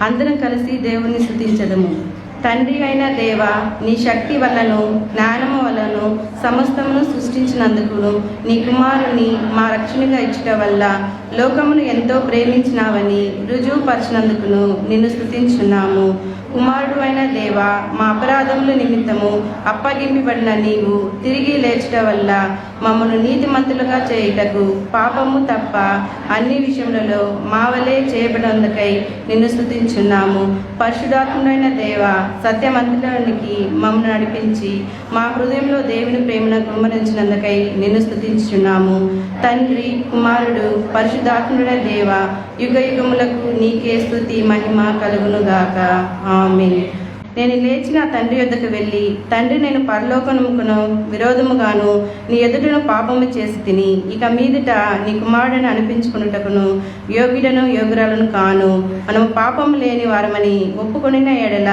అందరం కలిసి దేవుని స్తుతించదము. తండ్రి అయిన దేవ, నీ శక్తి వల్లను జ్ఞానము వల్లను సమస్తమును సృష్టించినందుకును నీ కుమారుని మా రక్షణగా ఇచ్చుట వల్ల లోకమును ఎంతో ప్రేమించినావని రుజువుపరిచినందుకును నిన్ను స్తుతించున్నాము. కుమారుడు అయిన దేవ, మా అపరాధముల నిమిత్తము అప్పగింపబడిన నీవు తిరిగి లేచుట వల్ల మమ్మను నీతిమంతులుగా చేయుటకు పాపము తప్ప అన్ని విషయములలో మా వలె చేయబడినందుకై నిన్ను స్తుతించున్నాము. పరిశుద్ధాత్ముడైన దేవ, సత్యమంతులోనికి మమ్మల్ని నడిపించి మా హృదయంలో దేవుని ప్రేమను కుమ్మరించినందుకై నిన్ను స్తుతించున్నాము. తండ్రి, కుమారుడు, పరిశుద్ధాత్ముడైన దేవ, యుగ యుగములకు నీకే స్తుతి మహిమ కలుగునుగాక. ఆమేన్. నేను లేచి నా తండ్రి యొద్దకు వెళ్ళి, తండ్రి, నేను పరలోకమునకును విరోధముగాను నీ ఎదుటను పాపము చేసి తిని, ఇక మీదట నీ కుమారుడని అనిపించుకున్నటకును యోగ్యుడను యోగురాలను కాను. మనము పాపము లేని వారమని ఒప్పుకొనిన ఎడల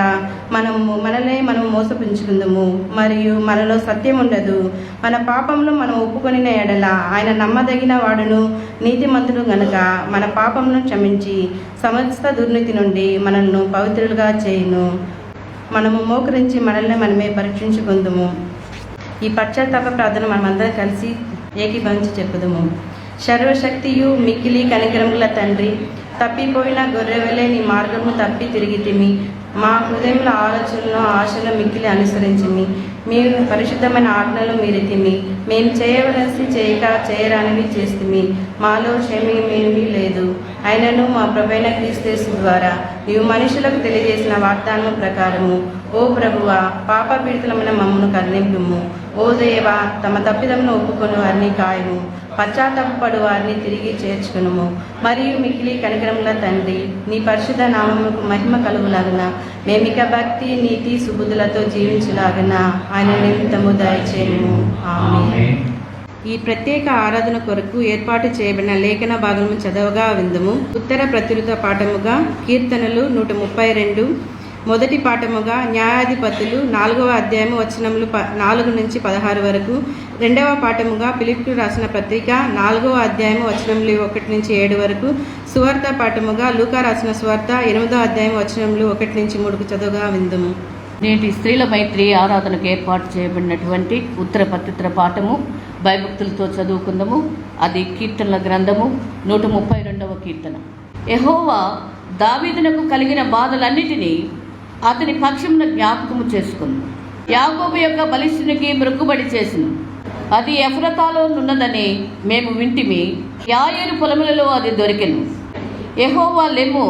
మనము మోసపుంచుకుందుము, మరియు మనలో సత్యం ఉండదు. మన పాపములు మనం ఒప్పుకొనిన ఎడల ఆయన నమ్మదగిన వాడును నీతిమంతుడు గనుక మన పాపములను క్షమించి సమస్త దుర్నీతి నుండి మనల్ని పవిత్రులుగా చేయును. మనము మోకరించి మనల్ని మనమే పరీక్షించుకుందుము. ఈ పశ్చాత్తాప ప్రార్థన మనమందరం కలిసి ఏకీభవించి చెప్పుదుము. సర్వశక్తియు మిక్కిలి కనికరముల తండ్రి, తప్పిపోయిన గొర్రెవలే నీ మార్గము తప్పి తిరిగితిమి. మా హృదయంలో ఆలోచనలు ఆశలు మిక్కిలి అనుసరించిమి. మీరు పరిశుద్ధమైన ఆజ్ఞలు మీరితిమి. మేము చేయవలసి చేయరానివి చేస్తుమి. మాలో క్షేమమేమీ లేదు. అయినను మా ప్రభువైన క్రీస్తు ద్వారా నీవు మనుషులకు తెలియజేసిన వాగ్దానం ప్రకారము ఓ ప్రభువా, పాప పీడితులమైన మమ్మను కరుణింపుము. ఓ దేవా, తమ తప్పిదమును ఒప్పుకొని వారిని కాయము, పశ్చాత్తాపడు వారిని తిరిగి చేర్చుకునుము. మరియు మిక్కిలి కనికరముల తండ్రి, నీ పరిశుద్ధ నామముకు మహిమ కలుగులాగున మేమిక భక్తి, నీతి, సుబుద్ధులతో జీవించలాగున ఆయన నిమిత్తము దయచేయము. ఆమేన్. ఈ ప్రత్యేక ఆరాధన కొరకు ఏర్పాటు చేయబడిన లేఖన భాగము చదవగా విందుము. ఉత్తర ప్రచురిత పాఠముగా కీర్తనలు 132, మొదటి పాఠముగా న్యాయాధిపతులు 4వ అధ్యాయము వచనములు 4 నుంచి 16 వరకు, రెండవ పాఠముగా ఫిలిప్పీయులకు రాసిన పత్రిక 4వ అధ్యాయము వచనములు 1 నుంచి 7 వరకు, సువార్త పాఠముగా లూకా రాసిన సువార్త 8వ అధ్యాయం వచనములు 1 నుంచి 3 చదువుగా విందుము. నేటి స్త్రీల మైత్రి ఆరాధనకు ఏర్పాటు చేయబడినటువంటి ఉత్తర ప్రత్యుత్తర పాఠము భయభక్తులతో చదువుకుందాము. అది కీర్తనల గ్రంథము 132వ కీర్తన. యెహోవా దావీదునకు కలిగిన బాధలన్నిటినీ అతని పక్షమున జ్ఞాపకము చేసుకుంది. యాకోబు యొక్క బలిష్ఠునికి మృక్కుబడి చేసిన అది ఎఫ్రతాలో నున్నదని మేము వింటిమి. యాయేరు పొలములలో అది దొరికెను. యెహోవా లెమ్ము,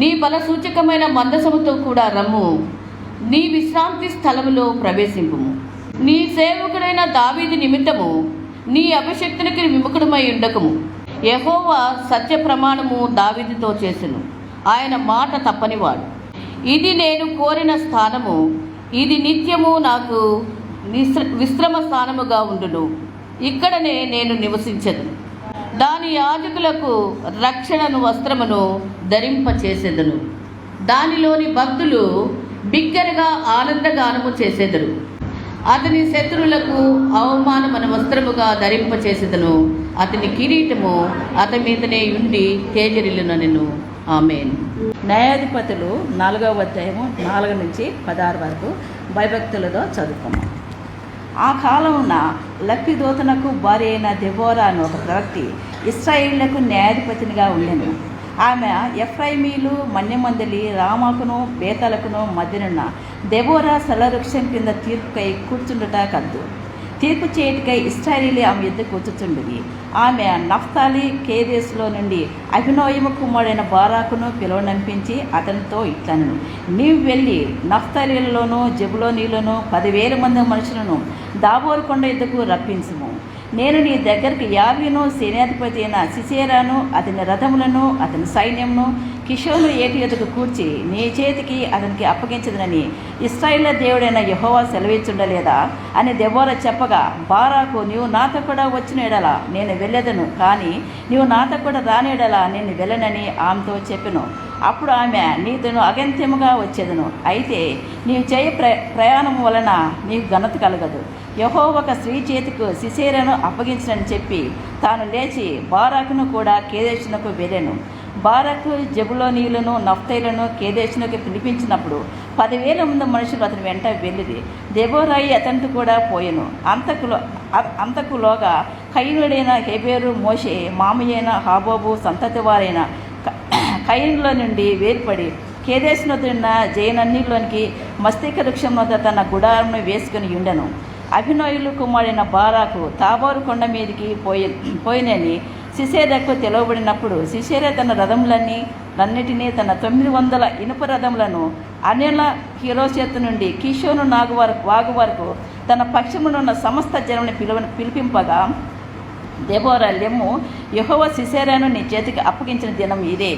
నీ బల సూచకమైన మందసముతో కూడా రమ్ము, నీ విశ్రాంతి స్థలములో ప్రవేశింపుము. నీ సేవకుడైన దావీదు నిమిత్తము నీ అభిషక్తునికి విముఖుడమై ఉండకము. యెహోవా సత్య ప్రమాణము దావీదుతో చేసెను, ఆయన మాట తప్పనివాడు. ఇది నేను కోరిన స్థానము, ఇది నిత్యము నాకు విశ్రమ స్థానముగా ఉండును. ఇక్కడనే నేను నివసించెదను. దాని యాజకులకు రక్షణను వస్త్రమును ధరింపచేసేదను. దానిలోని భక్తులు బిగ్గరగా ఆనందగానము చేసేదరు. అతని శత్రువులకు అవమానమైన వస్త్రముగా ధరింపచేసేదను. అతని కిరీటము అతని మీదనే ఉండి తేజరిల్లునెను. ఆమేన్. న్యాయాధిపతులు 4వ అధ్యాయము 4 నుంచి 16 వరకు భయభక్తులతో చదువుకున్నాం. ఆ కాలమున లప్పిదోతనకు భార్య అయిన దెబోరా అను ఒక ప్రవక్తి ఇశ్రాయేలులకు న్యాయాధిపతినిగా ఉండెను. ఆమె ఎఫ్రాయిమీలు మన్యమందలి రామాకును బేతలకును మధ్యనున్న దెబోరా సలవృక్షం కింద తీర్పుకై కూర్చుండుట కద్దు. తీర్పు చేయుటకై ఇశ్రాయేలీయులు ఆమె యుద్ధ కూర్చుచుండిరి. ఆమె నఫ్తాలి కేదేశులో నుండి అభినోయము కుమారుడైన బారాకును పిలువనంపించి అతనితో ఇట్లనెను, నీవు వెళ్ళి నఫ్తాలీలలోనూ జెబులోనీలోనూ 10,000 మంది మనుషులను దాబోరు కొండ యుద్ధకు రప్పించుము. నేను నీ దగ్గరికి యావీను సేనాధిపతి అయిన సిసేరాను అతని రథములను అతని సైన్యమును కిషోను ఏటి ఎదుకు కూర్చి నీ చేతికి అతనికి అప్పగించదనని ఇశ్రాయేలు దేవుడైన యెహోవా సెలవిచ్చుండలేదా అని దెబోరా చెప్పగా, బారాకు, నీవు నాతో కూడా వచ్చిన ఎడల నేను వెళ్ళేదను, కానీ నీవు నాతో కూడా రాని ఎడల నేను వెళ్ళనని ఆమెతో చెప్పెను. అప్పుడు ఆమె, నీతోను అగంత్యముగా వచ్చేదను, అయితే నీవు చేయ ప్రయాణం వలన నీకు ఘనత కలగదు. యెహోవా ఒక స్త్రీ చేతికి సిసేరాను అప్పగించనని చెప్పి తాను లేచి బారాకును కూడా కేదేశునకు వెళ్ళెను. బారకు జబులోనీయులను నఫ్తైలను కేదేశునికి పిలిపించినప్పుడు 10,000 మంది మనుషులు అతని వెంట వెళ్ళిరి. దెబోరాయి అతనితో కూడా పోయెను. అంతకులోగా కయీనుడైన హెబెరు మోషే మామయ్యైన హాబోబు సంతతి వారైన కయీనులో నుండి వేర్పడి కేదేశునొద్దున్న జయనన్నీలోనికి మస్తీక వృక్షం వద్ద తన గుడారమును వేసుకుని ఉండెను. అభినయులు కుమారుడైన బారాకు తాబోరు కొండ మీదికి పోయినని సిసేరకు తెలవబడినప్పుడు సిసేరా తన రథములన్నిటినీ తన 900 ఇనుప రథములను అన్యుల హీరోషేతు నుండి కిషోను వాగు వరకు తన పక్షమునున్న సమస్త జనముని పిలిపింపగా, దెబోరా లెమ్ము, యెహోవా సిసేరాను నీ చేతికి అప్పగించిన దినం ఇదే,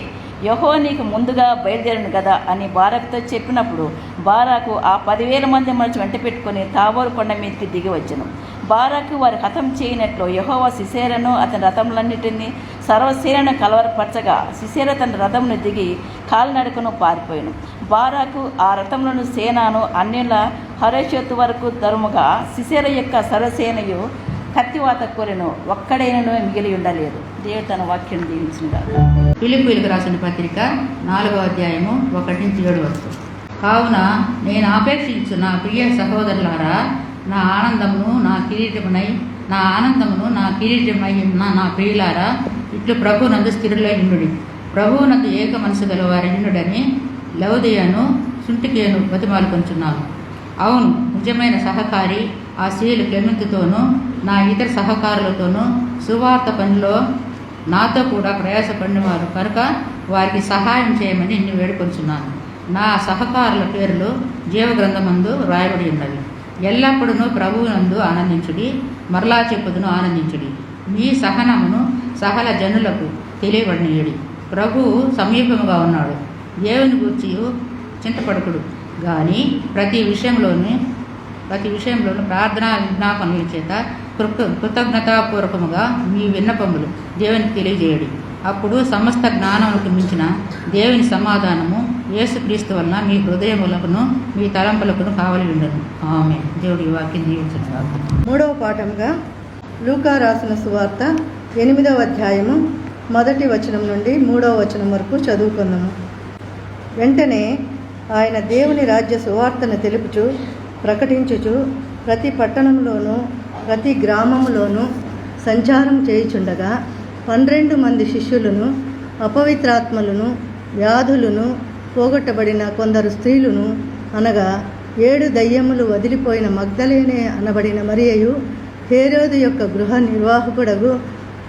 యెహోవా నీకు ముందుగా బయలుదేరను కదా అని బారాకుతో చెప్పినప్పుడు బారాకు ఆ 10,000 మంది మనుషులు వెంట పెట్టుకుని తాబోరు కొండ మీదకి దిగి వచ్చెను. బారాకు వారి హతం చేయనట్లు యెహోవా సిసేరాను అతని రథములన్నిటినీ సర్వసేనను కలవరపరచగా సిసేరా తన రథమును దిగి కాలినడకను పారిపోయాను. బారాకు ఆ రథములను సేనాను అన్యుల హరోషేతు వరకు తరుముగా సిసేరా యొక్క సర్వసేనయు కత్తివాత కోరెను, ఒక్కడైనను మిగిలి ఉండలేదు. దేవుడు తన వాక్యం దీవించినగా. ఫిలిప్పీయులకు రాసిన పత్రిక 4వ అధ్యాయము 1-7. కావున నేను ఆపేక్షించు నా ప్రియ సహోదరులారా, నా ఆనందమును నా కిరీటమై ఉన్న నా ప్రియులారా, ఇట్లు ప్రభువునందు స్థిరులై ఉండుడి. ప్రభువునందు ఏక మనసు గలవారైనడని లౌదియను సుంటికేను బతిమాలుకొంచున్నాను. అవును, నిజమైన సహకారి ఆ స్త్రీలు క్లెమెంతుతోనూ నా ఇతర సహకారులతోనూ సువార్త పనిలో నాతో కూడా ప్రయాసపడినవారు కనుక వారికి సహాయం చేయమని నిన్ను వేడుకొంచున్నాను. నా సహకారుల పేర్లు జీవగ్రంథమందు రాయబడి ఉన్నవి. ఎల్లప్పుడూ ప్రభువునందు ఆనందించుడి. మరలా చెప్పుదును, ఆనందించుడి. మీ సహనమును సహల జనులకు తెలియబడినయుడి. ప్రభువు సమీపముగా ఉన్నాడు. దేవుని గూర్చి చింతపడకుడు కానీ ప్రతి విషయంలోనూ ప్రార్థనా విజ్ఞాపనల చేత కృతజ్ఞతాపూర్వకముగా మీ విన్నపములు దేవునికి తెలియజేయడి. అప్పుడు సమస్త జ్ఞానములకు మించిన దేవుని సమాధానము యేసుక్రీస్తు వలన మీ హృదయములకును మీ తలంపులకును కావలి ఉండను. ఆమేన్. దేవుడి వాక్యం దీవించుగాక. 3వ పాఠంగా లూకా రాసిన సువార్త 8వ అధ్యాయము 1వ వచనం నుండి 3వ వచనం వరకు చదువుకుందాము. వెంటనే ఆయన దేవుని రాజ్య సువార్తను తెలుపుచు ప్రకటించుచు ప్రతి పట్టణంలోనూ ప్రతి గ్రామములోనూ సంచారం చేయుచుండగా 12 మంది శిష్యులను, అపవిత్రాత్మలను, వ్యాధులను పోగొట్టబడిన కొందరు స్త్రీలను, అనగా 7 దయ్యములు వదిలిపోయిన మగ్దలేనే అనబడిన మరియయు, హేరోదు యొక్క గృహ నిర్వాహకుడగు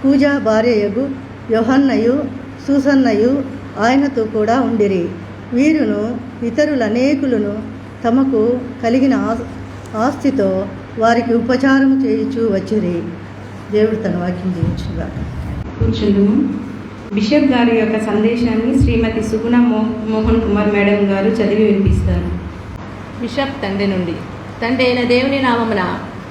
కూజా భార్యయగు యోహన్నయు సూసన్నయు ఆయనతో కూడా ఉండిరి. వీరును ఇతరులనేకులను తమకు కలిగిన ఆస్తితో వారికి ఉపచారం చేయుచూ వచ్చిరి. దేవుడు తన వాక్యం దీవించుగా. కూర్చుందుము. బిషప్ గారి యొక్క సందేశాన్ని శ్రీమతి సుగుణ మోహన్ కుమార్ మేడం గారు చదివి వినిపిస్తారు. బిషప్ తండ్రి నుండి. తండ్రి అయిన దేవుని నామమున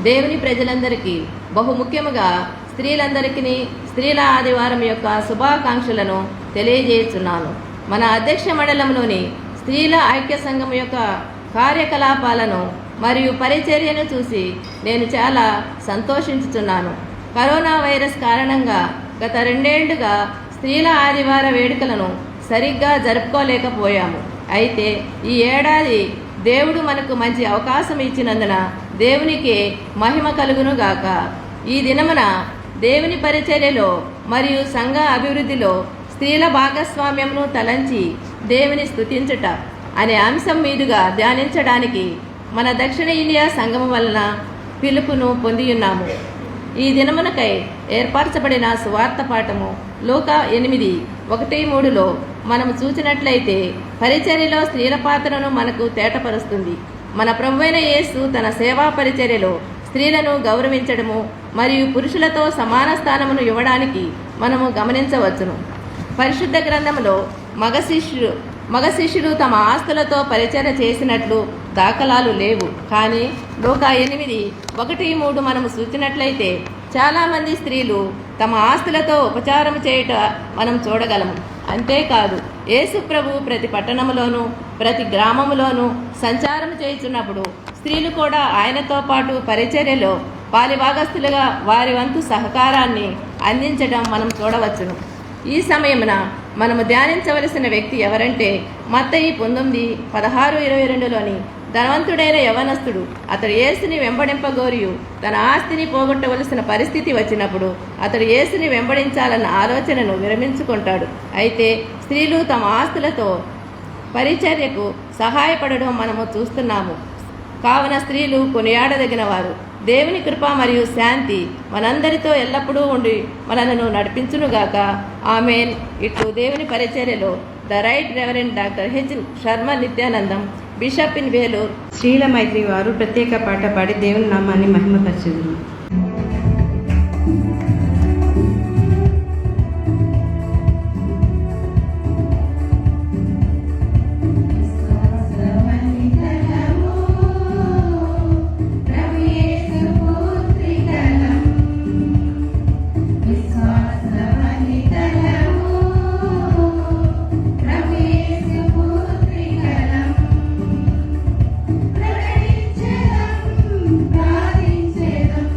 దేవుని ప్రజలందరికీ బహుముఖ్యముగా స్త్రీలందరికీ స్త్రీల ఆదివారం యొక్క శుభాకాంక్షలను తెలియజేస్తున్నాను. మన అధ్యక్ష మండలంలోని స్త్రీల ఐక్య సంఘం యొక్క కార్యకలాపాలను మరియు పరిచర్యను చూసి నేను చాలా సంతోషించుతున్నాను. కరోనా వైరస్ కారణంగా గత 2 ఏళ్లుగా స్త్రీల ఆదివార వేడుకలను సరిగ్గా జరుపుకోలేకపోయాము. అయితే ఈ ఏడాది దేవుడు మనకు మంచి అవకాశం ఇచ్చినందున దేవునికి మహిమ కలుగును గాక. ఈ దినమున దేవుని పరిచర్యలో మరియు సంఘ అభివృద్ధిలో స్త్రీల భాగస్వామ్యమును తలంచి దేవుని స్తుతించుట అనే అంశం మీదుగా ధ్యానించడానికి మన దక్షిణ ఇండియా సంఘం వలన పిలుపును పొందియున్నాము. ఈ దినమునకై ఏర్పరచబడిన సువార్త పాఠము లూకా 8:1-3లో మనము చూసినట్లయితే పరిచర్యలో స్త్రీల పాత్రను మనకు తేటపరుస్తుంది. మన ప్రభువైన యేసు తన సేవా పరిచర్యలో స్త్రీలను గౌరవించడము మరియు పురుషులతో సమాన స్థానమును ఇవ్వడానికి మనము గమనించవచ్చును. పరిశుద్ధ గ్రంథంలో మగ శిష్యులు తమ ఆస్తులతో పరిచర్య చేసినట్లు దాఖలాలు లేవు. కానీ లూకా 8:1-3 మనము చూసినట్లయితే చాలామంది స్త్రీలు తమ ఆస్తులతో ఉపచారం చేయుట మనం చూడగలము. అంతేకాదు యేసు ప్రభు ప్రతి పట్టణములోనూ ప్రతి గ్రామములోనూ సంచారం చేయుచున్నప్పుడు స్త్రీలు కూడా ఆయనతో పాటు పరిచర్యలో పాలిభాగస్తులుగా వారి వంతు సహకారాన్ని అందించడం మనం చూడవచ్చును. ఈ సమయమున మనము ధ్యానించవలసిన వ్యక్తి ఎవరంటే మత్తయి 19:16-22లోని ధనవంతుడైన యవనస్తుడు అతడు యేసుని వెంబడింపగోరియు తన ఆస్తిని పోగొట్టవలసిన పరిస్థితి వచ్చినప్పుడు అతడు యేసుని వెంబడించాలన్న ఆలోచనను విరమించుకుంటాడు. అయితే స్త్రీలు తమ ఆస్తులతో పరిచర్యకు సహాయపడడం మనము చూస్తున్నాము. కావున స్త్రీలు కొనియాడదగిన వారు. దేవుని కృప మరియు శాంతి మనందరితో ఎల్లప్పుడూ ఉండి మనలను నడిపించునుగాక. ఆమెన్. ఇట్లు దేవుని పరిచర్యలో the right reverend doctor H Sharma Nithyanandam, bishop in Vellore. శ్రీల మైత్రి వారు ప్రత్యేక పాట పాడి దేవుని నామాన్ని మహిమపరచెదరు. ప్రార్థించెదం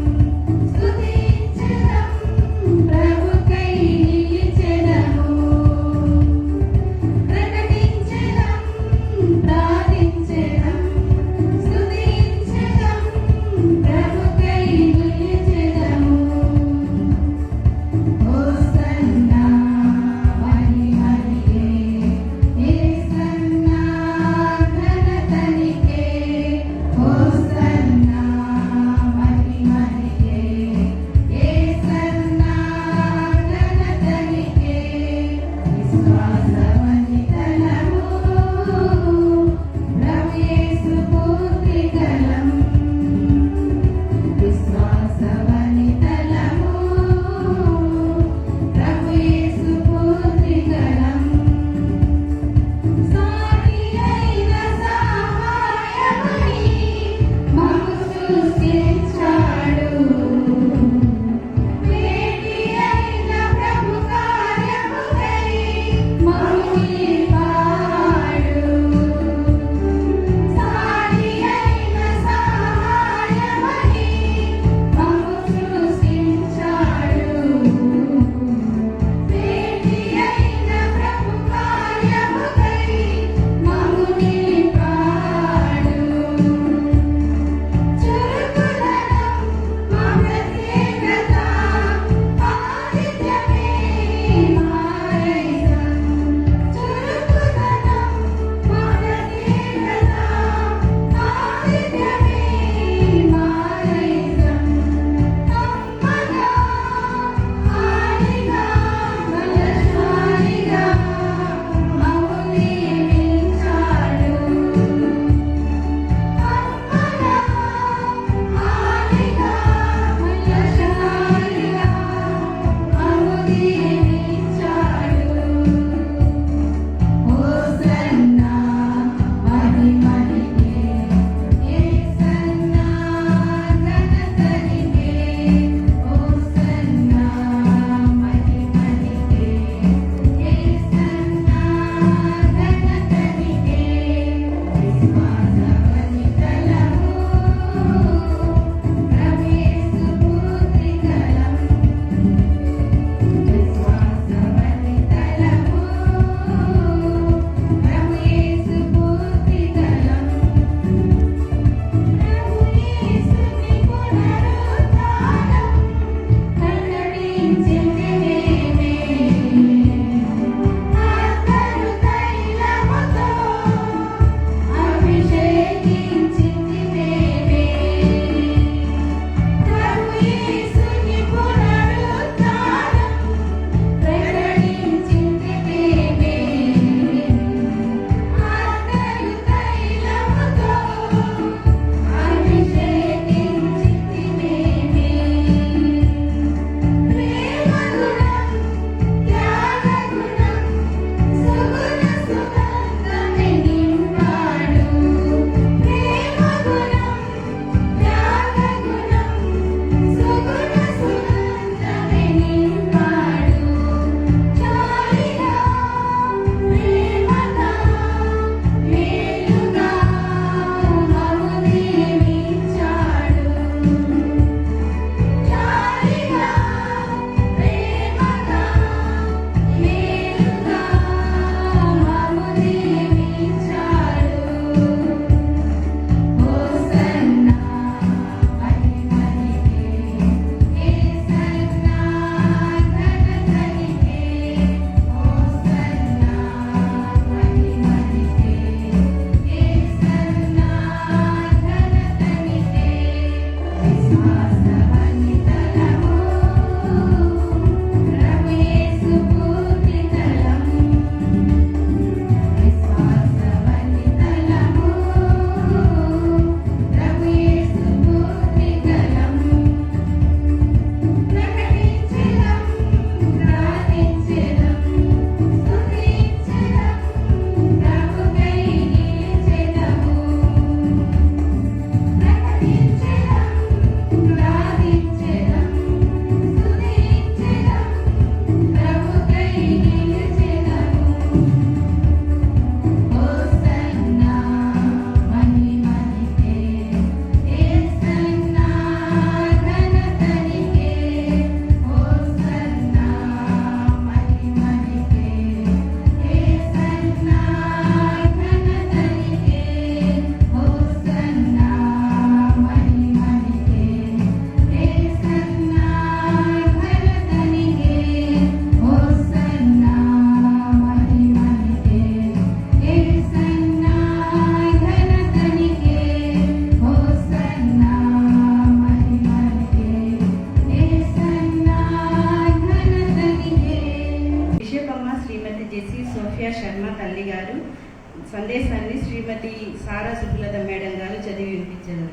సందేశాన్ని శ్రీమతి సారా సుబ్బులత మేడం గారు చదివి వినిపించారు.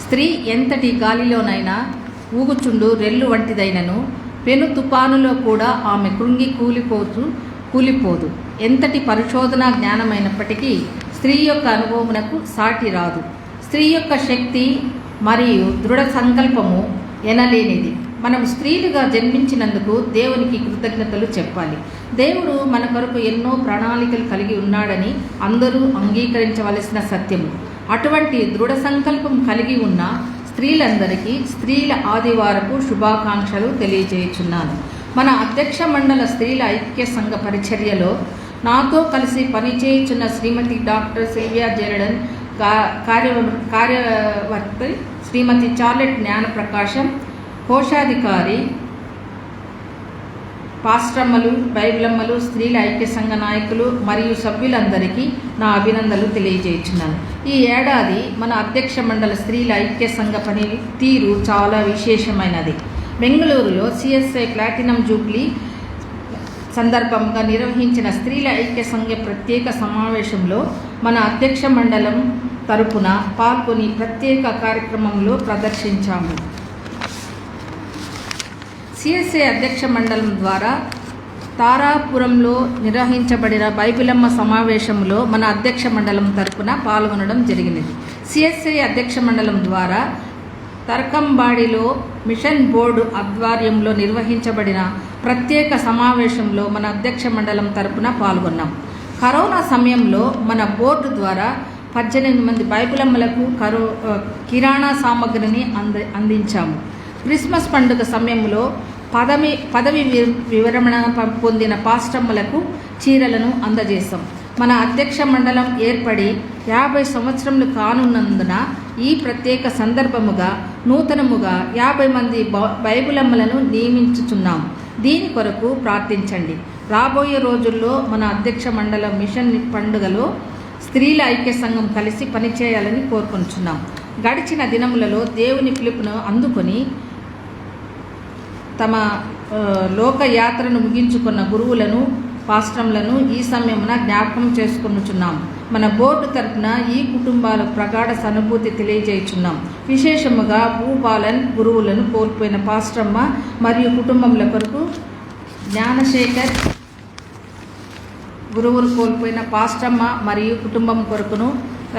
స్త్రీ ఎంతటి గాలిలోనైనా ఊగుచుండు రెల్లు వంటిదైనను పెను తుపానులో కూడా ఆమె కృంగి కూలిపోదు. ఎంతటి పరిశోధనా జ్ఞానమైనప్పటికీ స్త్రీ యొక్క అనుభవమునకు సాటి రాదు. స్త్రీ యొక్క శక్తి మరియు దృఢ సంకల్పము ఎనలేనిది. మనం స్త్రీలుగా జన్మించినందుకు దేవునికి కృతజ్ఞతలు చెప్పాలి. దేవుడు మన కొరకు ఎన్నో ప్రణాళికలు కలిగి ఉన్నాడని అందరూ అంగీకరించవలసిన సత్యము. అటువంటి దృఢ సంకల్పం కలిగి ఉన్న స్త్రీలందరికీ స్త్రీల ఆదివారపు శుభాకాంక్షలు తెలియజేయుచున్నాను. మన అధ్యక్ష మండల స్త్రీల ఐక్య సంఘ పరిచర్యలో నాతో కలిసి పనిచేయుచున్న శ్రీమతి డాక్టర్ సిల్వియా జెరడన్, కార్యవర్తి శ్రీమతి చార్లెట్ జ్ఞానప్రకాశం, కోశాధికారి పాస్టమ్మలు, బైబిలమ్మలు, స్త్రీల ఐక్య సంఘ నాయకులు మరియు సభ్యులందరికీ నా అభినందనలు తెలియజేయుచున్నాను. ఈ ఏడాది మన అధ్యక్ష మండల స్త్రీల ఐక్య సంఘ పని తీరు చాలా విశేషమైనది. బెంగళూరులో సిఎస్ఐ ప్లాటినం జూబ్లీ సందర్భంగా నిర్వహించిన స్త్రీల ఐక్య సంఘ ప్రత్యేక సమావేశంలో మన అధ్యక్ష మండలం తరపున పాల్గొని ప్రత్యేక కార్యక్రమంలో ప్రదర్శించాము. సిఎస్ఐ అధ్యక్ష మండలం ద్వారా తారాపురంలో నిర్వహించబడిన బైబిలమ్మ సమావేశంలో మన అధ్యక్ష మండలం తరపున పాల్గొనడం జరిగినది. సిఎస్ఐ అధ్యక్ష మండలం ద్వారా తర్కంబాడిలో మిషన్ బోర్డు ఆధ్వర్యంలో నిర్వహించబడిన ప్రత్యేక సమావేశంలో మన అధ్యక్ష మండలం తరపున పాల్గొన్నాం. కరోనా సమయంలో మన బోర్డు ద్వారా 18 మంది బైబిలమ్మలకు కిరాణా సామగ్రిని అందించాము. క్రిస్మస్ పండుగ సమయంలో పదవి విరమణ పొందిన పాస్టమ్మలకు చీరలను అందజేశాం. మన అధ్యక్ష మండలం ఏర్పడి 50 సంవత్సరములు కానున్నందున ఈ ప్రత్యేక సందర్భముగా నూతనముగా 50 మంది బైబిలమ్మలను నియమించుచున్నాం. దీని కొరకు ప్రార్థించండి. రాబోయే రోజుల్లో మన అధ్యక్ష మండల మిషన్ పండుగలో స్త్రీల ఐక్య సంఘం కలిసి పనిచేయాలని కోరుకుంటున్నాం. గడిచిన దినములలో దేవుని పిలుపును అందుకొని తమ లోకయాత్రను ముగించుకున్న గురువులను, పాస్టర్లను ఈ సమయమున జ్ఞాపకం చేసుకొనుచున్నాం. మన బోర్డు తరపున ఈ కుటుంబాల ప్రగాఢ సానుభూతి తెలియజేయుచున్నాం. విశేషముగా భూపాలన్ గురువులను కోల్పోయిన పాస్టమ్మ మరియు కుటుంబముల కొరకు, జ్ఞానశేఖర్ గురువును కోల్పోయిన పాస్టమ్మ మరియు కుటుంబం కొరకును,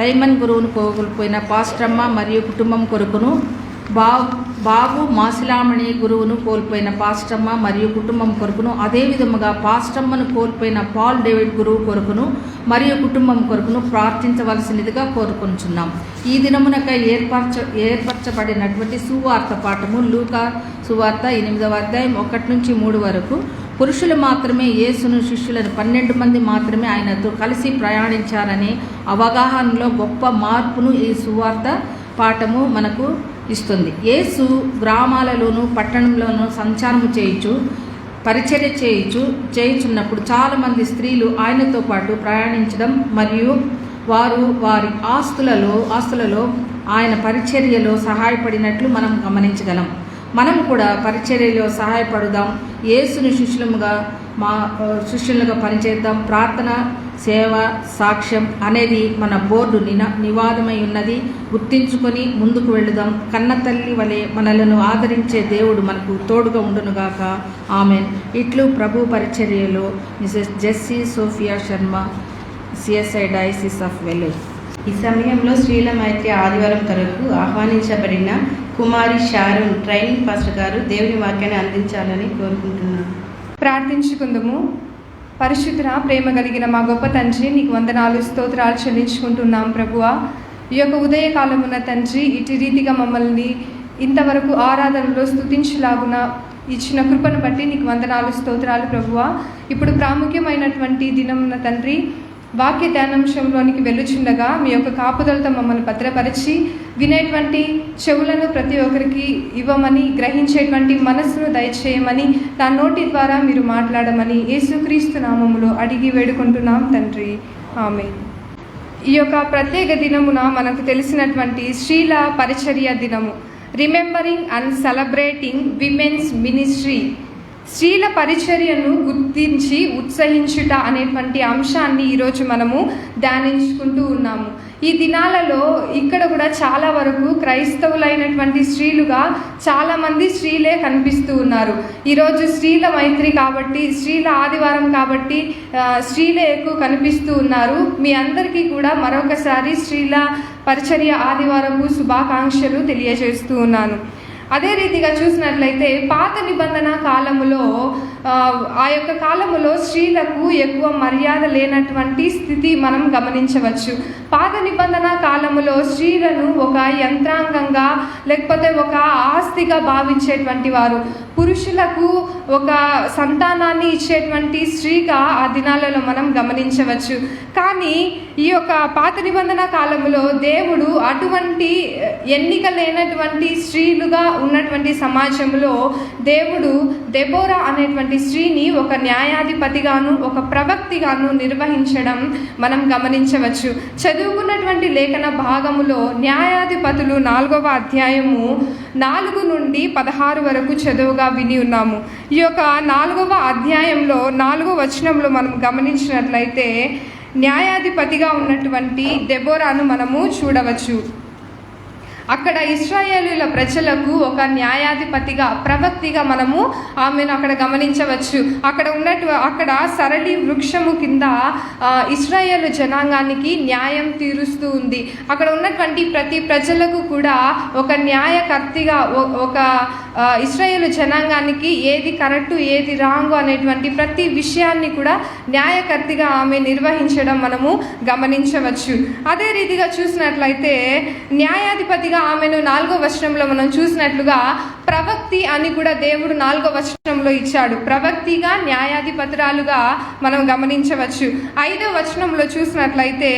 రైమన్ గురువును కోల్పోయిన పాస్టమ్మ మరియు కుటుంబం కొరకును, బాబు మాసిలామణి గురువును కోల్పోయిన పాస్టమ్మ మరియు కుటుంబం కొరకును, అదేవిధముగా పాస్టమ్మను కోల్పోయిన పాల్ డేవిడ్ గురువు కొరకును మరియు కుటుంబం కొరకును ప్రార్థించవలసినదిగా కోరుకుంటున్నాం. ఈ దినమునకై ఏర్పరచబడినటువంటి సువార్త పాఠము లూకా సువార్త 8వ అధ్యాయం 1-3 వరకు. పురుషులు మాత్రమే యేసును శిష్యులను 12 మంది మాత్రమే ఆయనతో కలిసి ప్రయాణించారనే అవగాహనలో గొప్ప మార్పును ఈ సువార్త పాఠము మనకు ఇస్తుంది. యేసు గ్రామాలలోనూ పట్టణంలోనూ సంచారము పరిచర్య చేయుచున్నప్పుడు చాలామంది స్త్రీలు ఆయనతో పాటు ప్రయాణించడం మరియు వారు వారి ఆస్తులలో ఆయన పరిచర్యలో సహాయపడినట్లు మనం గమనించగలం. మనం కూడా పరిచర్యలో సహాయపడుదాం. యేసుని శిష్యులుగా పనిచేద్దాం. ప్రార్థన, సేవ, సాక్ష్యం అనేది మన బోర్డు నివాదమై ఉన్నది. గుర్తించుకొని ముందుకు వెళుదాం. కన్న తల్లి వలె మనలను ఆదరించే దేవుడు మనకు తోడుగా ఉండునుగాక. ఆమెన్. ఇట్లు ప్రభు పరిచర్యలో Mrs Jessie Sophia Sharma, CSI diocese of Vellore. ఈ సమయంలో స్త్రీల మైత్రి ఆదివారం తరకు ఆహ్వానించబడిన కుమారి షారూన్ ట్రైనింగ్ పాస్టర్ గారు దేవుని వాక్యాన్ని అందించాలని కోరుకుంటున్నాను. ప్రార్థించుకుందుము. పరిశుద్ధ ప్రేమ కలిగిన మా గొప్ప తండ్రి, నీకు వందనాలు, స్తోత్రాలు చెల్లించుకుంటున్నాం ప్రభువా. ఈ యొక్క ఉదయకాలమున తండ్రి, ఇటు రీతిగా మమ్మల్ని ఇంతవరకు ఆరాధనలో స్తుతించులాగున ఇచ్చిన కృపను బట్టి నీకు వందనాలు, స్తోత్రాలు ప్రభువా. ఇప్పుడు ప్రాముఖ్యమైనటువంటి దినమున తండ్రి, వాక్య ధ్యానాంశంలోనికి వెళ్ళుచుండగా మీ యొక్క కాపుదలతో మమ్మల్ని భద్రపరిచి వినేటువంటి చెవులను ప్రతి ఒక్కరికి ఇవ్వమని, గ్రహించేటువంటి మనస్సును దయచేయమని, నా నోటి ద్వారా మీరు మాట్లాడమని యేసుక్రీస్తు నామములో అడిగి వేడుకుంటున్నాం తండ్రి. ఆమేన్. ఈ యొక్క ప్రత్యేక దినమున మనకు తెలిసినటువంటి స్త్రీల పరిచర్య దినము, remembering and celebrating women's ministry స్త్రీల పరిచర్యను గుర్తించి ఉత్సహించుట అనేటువంటి అంశాన్ని ఈరోజు మనము ధ్యానించుకుంటూ ఉన్నాము. ఈ దినాలలో ఇక్కడ కూడా చాలా వరకు క్రైస్తవులైనటువంటి స్త్రీలుగా చాలామంది స్త్రీలే కనిపిస్తూ ఉన్నారు. ఈరోజు స్త్రీల మైత్రి కాబట్టి, స్త్రీల ఆదివారం కాబట్టి స్త్రీలే ఎక్కువ కనిపిస్తూ ఉన్నారు. మీ అందరికీ కూడా మరొకసారి స్త్రీల పరిచర్య ఆదివారపు శుభాకాంక్షలు తెలియజేస్తూ ఉన్నాను. అదే రీతిగా చూసినట్లయితే పాత నిబంధన కాలములో ఆ యొక్క కాలములో స్త్రీలకు ఎక్కువ మర్యాద లేనటువంటి స్థితి మనం గమనించవచ్చు. పాత నిబంధన కాలములో స్త్రీలను ఒక యంత్రాంగంగా లేకపోతే ఒక ఆస్తిగా భావించేటువంటి వారు, పురుషులకు ఒక సంతానాన్ని ఇచ్చేటువంటి స్త్రీగా ఆ దినాలలో మనం గమనించవచ్చు. కానీ ఈ యొక్క పాత నిబంధన కాలంలో దేవుడు అటువంటి ఎన్నిక లేనటువంటి స్త్రీలుగా ఉన్నటువంటి సమాజంలో దేవుడు దెబోరా అనేటువంటి స్త్రీని ఒక న్యాయాధిపతిగాను ఒక ప్రవక్తిగాను నిర్వహించడం మనం గమనించవచ్చు. చదువుకున్నటువంటి లేఖన భాగములో న్యాయాధిపతులు 4వ అధ్యాయము 4 నుండి 16 వరకు చదువుగా విని ఉన్నాము. ఈ యొక్క 4వ అధ్యాయంలో 4వ వచనంలో మనం గమనించినట్లయితే న్యాయాధిపతిగా ఉన్నటువంటి దెబోరాను మనము చూడవచ్చు. అక్కడ ఇశ్రాయేలీయుల ప్రజలకు ఒక న్యాయాధిపతిగా ప్రవక్తిగా మనము ఆమెను అక్కడ గమనించవచ్చు. అక్కడ సరళి వృక్షము కింద ఇశ్రాయేల్ జనాంగానికి న్యాయం తీరుస్తూ ఉంది. అక్కడ ఉన్నటువంటి ప్రతి ప్రజలకు కూడా ఒక న్యాయకర్తిగా ఒక ఇశ్రాయేల్ జనాంగానికి ఏది కరెక్టు ఏది రాంగు అనేటువంటి ప్రతి విషయాన్ని కూడా న్యాయకర్తిగా ఆమె నిర్వహించడం మనము గమనించవచ్చు. అదే రీతిగా చూసినట్లయితే న్యాయాధిపతిగా ఆమెను 4వ వచనంలో మనం చూసినట్లుగా ప్రవక్తి అని కూడా దేవుడు 4వ వచనంలో ఇచ్చాడు. ప్రవక్తిగా న్యాయాధిపతురాలుగా మనం గమనించవచ్చు. 5వ వచనంలో చూసినట్లయితే